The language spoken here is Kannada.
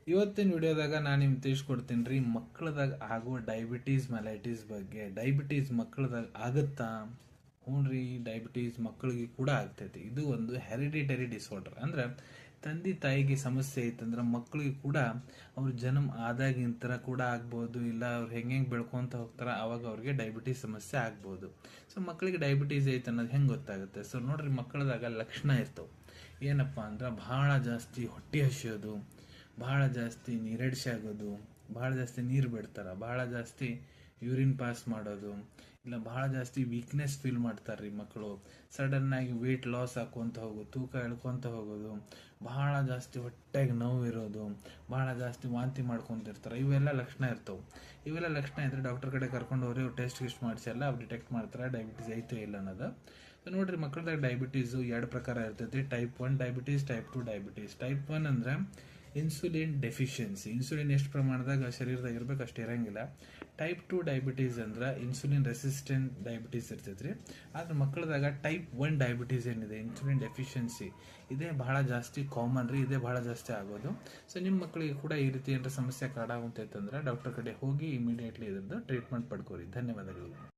ಇವತ್ತಿನ ವಿಡಿಯೋದಾಗ ನಾನು ನಿಮ್ಗೆ ತಿಳಿಸ್ಕೊಡ್ತೀನಿ ರೀ ಮಕ್ಕಳದಾಗ ಆಗುವ ಡಯಾಬಿಟೀಸ್ ಮೆಲೈಟಿಸ್ ಬಗ್ಗೆ. ಡಯಾಬಿಟೀಸ್ ಮಕ್ಕಳದಾಗ ಆಗುತ್ತಾ? ಹ್ಞೂ ರೀ, ಡಯಾಬಿಟೀಸ್ ಮಕ್ಕಳಿಗೆ ಕೂಡ ಆಗ್ತೈತಿ. ಇದು ಒಂದು ಹೆರಿಡಿಟರಿ ಡಿಸಾರ್ಡರ್. ಅಂದ್ರೆ ತಂದೆ ತಾಯಿಗೆ ಸಮಸ್ಯೆ ಐತಂದ್ರೆ ಮಕ್ಕಳಿಗೆ ಕೂಡ ಅವ್ರ ಜನ್ಮ ಆದಾಗಿಂತರ ಕೂಡ ಆಗ್ಬೋದು, ಇಲ್ಲ ಅವ್ರು ಹೆಂಗೆ ಬೆಳ್ಕೊಂತ ಹೋಗ್ತಾರ ಅವಾಗ ಅವ್ರಿಗೆ ಡಯಾಬಿಟೀಸ್ ಸಮಸ್ಯೆ ಆಗ್ಬೋದು. ಸೊ ಮಕ್ಕಳಿಗೆ ಡಯಾಬಿಟೀಸ್ ಐತೆ ಅನ್ನೋದು ಹೆಂಗೆ ಗೊತ್ತಾಗುತ್ತೆ? ಸೊ ನೋಡ್ರಿ, ಮಕ್ಕಳದಾಗ ಲಕ್ಷಣ ಇರ್ತವೆ. ಏನಪ್ಪ ಅಂದ್ರೆ ಭಾಳ ಜಾಸ್ತಿ ಹೊಟ್ಟೆ ಹಸಿಯೋದು, ಭಾಳ ಜಾಸ್ತಿ ನೀರಡಿಸಿ ಆಗೋದು, ಭಾಳ ಜಾಸ್ತಿ ನೀರು ಬಿಡ್ತಾರೆ, ಭಾಳ ಜಾಸ್ತಿ ಯೂರಿನ್ ಪಾಸ್ ಮಾಡೋದು, ಇಲ್ಲ ಭಾಳ ಜಾಸ್ತಿ ವೀಕ್ನೆಸ್ ಫೀಲ್ ಮಾಡ್ತಾರೆ ರೀ ಮಕ್ಕಳು. ಸಡನ್ನಾಗಿ ವೆಯ್ಟ್ ಲಾಸ್ ಹಾಕ್ಕೊಂತ ಹೋಗೋದು, ತೂಕ ಇಳ್ಕೊತ ಹೋಗೋದು, ಭಾಳ ಜಾಸ್ತಿ ಹೊಟ್ಟೆಗೆ ನೋವು ಇರೋದು, ಭಾಳ ಜಾಸ್ತಿ ವಾಂತಿ ಮಾಡ್ಕೊತಿರ್ತಾರೆ. ಇವೆಲ್ಲ ಲಕ್ಷಣ ಇರ್ತವೆ. ಇವೆಲ್ಲ ಲಕ್ಷಣ ಇದ್ರೆ ಡಾಕ್ಟರ್ ಕಡೆ ಕರ್ಕೊಂಡು ಹೋಗಿ ಅವ್ರು ಟೆಸ್ಟ್ ಗಿಸ್ಟ್ ಮಾಡಿಸಲ್ಲ, ಅವ್ರು ಡಿಟೆಕ್ಟ್ ಮಾಡ್ತಾರೆ ಡಯಾಬಿಟೀಸ್ ಐತೋ ಇಲ್ಲ ಅನ್ನೋದು. ನೋಡ್ರಿ, ಮಕ್ಕಳದಾಗ ಡಯಾಬಿಟೀಸು ಎರಡು ಪ್ರಕಾರ ಇರ್ತೈತಿ. Type 1 diabetes, type 2 diabetes. Type 1 ಅಂದ್ರೆ ಇನ್ಸುಲಿನ್ ಡೆಫಿಷಿಯನ್ಸಿ. ಇನ್ಸುಲಿನ್ ಎಷ್ಟು ಪ್ರಮಾಣದಾಗ ಶರೀರದಾಗ ಇರ್ಬೇಕು ಅಷ್ಟು ಇರಂಗಿಲ್ಲ. ಟೈಪ್ 2 ಡಯಾಬಿಟೀಸ್ ಅಂದ್ರೆ ಇನ್ಸುಲಿನ್ ರೆಸಿಸ್ಟೆಂಟ್ ಡಯಾಬಿಟೀಸ್ ಇರ್ತೈತ್ರಿ. ಆದ್ರೆ ಮಕ್ಕಳದಾಗ ಟೈಪ್ 1 ಡಯಾಬಿಟೀಸ್ ಏನಿದೆ, ಇನ್ಸುಲಿನ್ ಡೆಫಿಷಿಯನ್ಸಿ, ಇದೇ ಬಹಳ ಜಾಸ್ತಿ ಕಾಮನ್ ರೀ, ಇದೇ ಬಹಳ ಜಾಸ್ತಿ ಆಗೋದು. ಸೊ ನಿಮ್ಮ ಮಕ್ಕಳಿಗೆ ಕೂಡ ಈ ರೀತಿ ಏನಾರ ಸಮಸ್ಯೆ ಕಾಡಾಗುತ್ತೈತಂದ್ರೆ ಡಾಕ್ಟರ್ ಕಡೆ ಹೋಗಿ ಇಮಿಡಿಯೇಟ್ಲಿ ಇದ್ರದ್ದು ಟ್ರೀಟ್ಮೆಂಟ್ ಪಡ್ಕೋರಿ. ಧನ್ಯವಾದಗಳು.